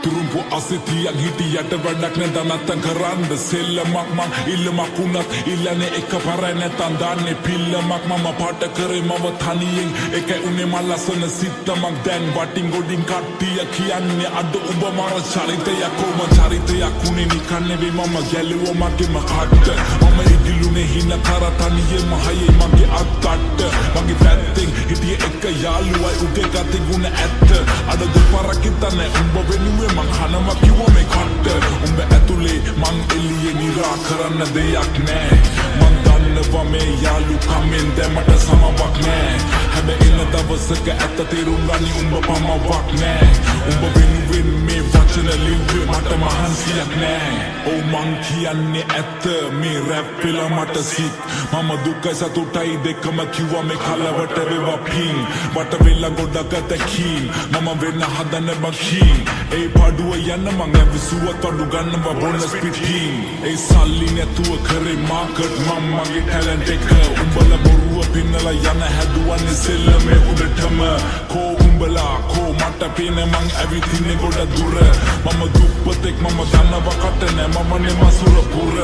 තුරුම්පු අසිතියක් හිටියට වැඩක් නැත නැත්තම් කරන්න සෙල්ලමක් මං ඉල්ලමක් උනත් ඉල්ලන්නේ එක පරයි නැත්තම් දාන්නේ පිල්ලමක් මම පාට කරේ මම තනියෙන් එකයි උනේ මල් ලස්සන සිත්තමක් දැන් වටින් ගොඩින් කට්ටිය කියන්නේ අද උඹ මර චරිතයක් කොම චරිතයක් උනේ නිකන් නෙවෙයි මම ගැලුවා මගේම කට්ට මම ඉදිලුනේ හින කර තනියෙම හයේ මගේ අත්තට මගේ පැත්තෙන් හිටියේ එක යාළුවයි උගේ ගති ගුණ ඇත්ත අද දෙපාරක් හිතන්නේ උඹ වෙනුවේ මං හනවා කිව්වා මේ කට්ට උඹ ඇතුලේ මං එළියේ නිරා කරන්න දෙයක් නෑ මං දන්නවා මේ යාළුකමෙන් දැමට සමවක් නෑ හැබැයි ඉන්න දවසක ඇත්ත තේරුම් ගනි උඹ පමවක් නෑ උඹ වෙනුවෙන් මේ වචන ලිව්වේ මට මහන්සියක් නෑ ඔව් මං කියන්නේ ඇත්ත මේ රැප් පෙළ මට සිත් මම දුකයි සතුටයි දෙකම කිව්වා මේ කලවට වේවා පින් වට වෙලා ගොඩක් ඇතකින් මම වෙන්න හදන බකින් ඒ පාඩුව යන්න මං ඇවිසුවත් අඩු ගන්නවා බොනස් පිටින් ඒ සල්ලි නැතුව කරේ මාකට් මම මගේ ටැලන්ට් එක උඹලා බොරුව පින්නලා යන හැදුවන්නේ සෙල්ලමේ උඩටම කෝ උඹලා කෝ මට පේන මං ඇවිතින්නේ ගොඩ දුර මම දුප්පතෙක් මම දන්නවා කට නෑ මම නේ මසුර පුර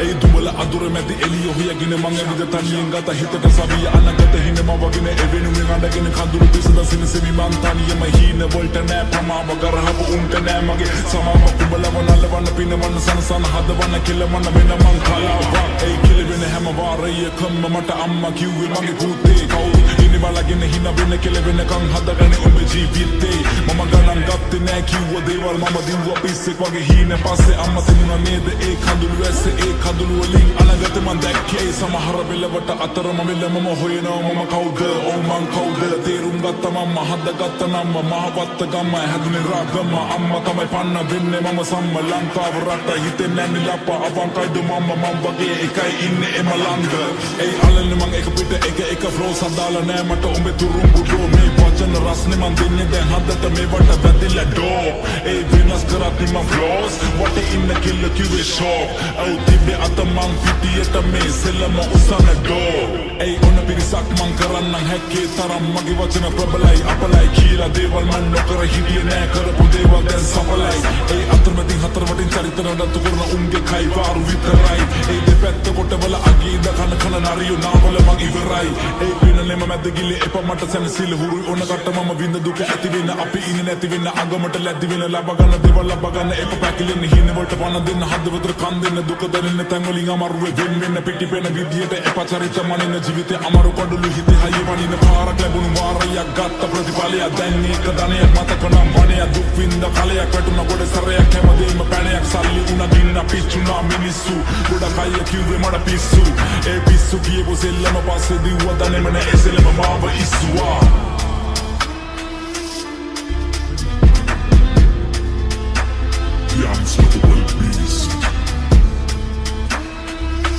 ඒ දුඹලා අදුර මැදි එළිය හොයගෙන මං ඇවිද තනියෙන් ගත හිතට සවිය අනගත හින මම වගෙන එවෙනුනේ අඬගෙන කඳුළු පිසද සිනසෙවි මං තනියම හීන වලට නෑ ප්‍රමාව ගරහපු උන්ට නෑ මගේ සමාව කුඹලව නලවන්න පිනවන්න සනසන හදවන්න කෙලවන්න වෙන මං කලාවක් ඒ කෙලවෙන හැම වාරයකම මට අම්මා කිව්වේ මගේ පුතේ කවුද ඉන්නේ බලගෙන හින වෙන කෙලවෙනකන් හදගන්නේ උඹ ජීවිතේ මම ගණන් ගත්තේ නෑ කිව්ව දේවල් මම දිව්වා පිස්සෙක් වගේ හීන පස්සේ අම්මා තිබුණා නේද ඒ කඳුළු ඇස්සේ ඒ කඳුළු වලින් අනගත මං දැක්කේ සමහර වෙලවට අතරම වෙල මම හොයනවා මම කවුද ඕ මං කවුද තේරුම් ගත්ත මම හදගත්ත නම් මහවත්ත ගම හැදුනේ රාගම අම්මා තමයි පන්න වෙන්නේ මම සම්ම ලංකාව රට හිතේ නැන්නේ ලප්ප අවංකයිද මම වගේ එකයි ඉන්නේ එම ළඟ ඒ අලන්න මං එක පිට එක ෆ්ලෝස් හදාලා නෑ මට උඹේ තුරුම්බු ඩෝ මේ වචන රස්නේ මං දෙන්නේ දැන් හදට මේ වට වැදිලා ඩෝ ඒ වෙනස් කරත් මං ෆ්ලෝස් වටේ ඉන්න කිල්ල කිව්වේ ෂෝක් අව් තිබ්බේ අත මං පිටියට මේ සෙල්ලම උසන ඩෝ ඒ ඔන්න පිරිසක් මං කරන්නම් හැක්කේ තරම් මගේ වචන ප්‍රබලයි අපලයි කියලා දේවල් මං නොකර හිටියේ නෑ කරපු දේවල් දැන් සඵලයි ඒ අතරමැදින් හතර වටින් චරිත නඩත්තු කරන උන්ගේ කයි වාරු විතරයි ඒ දෙපැත්ත කොටවල අගීද කන නරියෝ නාවල මං ඉවරයි ඒ පිනලෙම මැද ගිල්ලේ එපා මට සැනසීල හුරුයි ඔන්න කට මම විඳ දුක ඇති වෙන අපි ඉන්නේ නැති වෙන අගමට ලැද්දි වෙන ලබ ගන්න දේවල් ලබ ගන්න එපා පැකිලෙන්න හින වලට පන දෙන්න හදවතට කන් දෙන්න දුක දැනෙන්න තැන් වලින් අමාරුවේ වෙන්න පිටිපෙන විදියට එපා චරිත මනින ජීවිතේ අමාරු කඩළු හිතේ හයිය වනින පාරක් ලැබුණු වාරයක් ගත්ත ප්‍රතිඵලය දැන් මේක ධනයක් මතක නම් වණය දුක් විඳ කලයක් වැටුණ ගොඩ සරයක් හැමදේම පැණයක් සල්ලි උන දින්න පිච්චුණා මිනිස්සු ගොඩක් අය කිව්වේ මට පිස්සු ඒ පිස්සු කියපු සෙල්ලම පස්සේ දිව්වා දන්නේම නෑ ඒ සෙල්ලම මාව ඉස්සුවා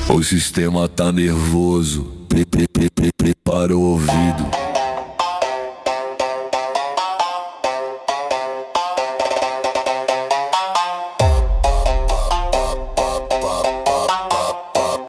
O sistema tá nervoso, prepara o ouvido.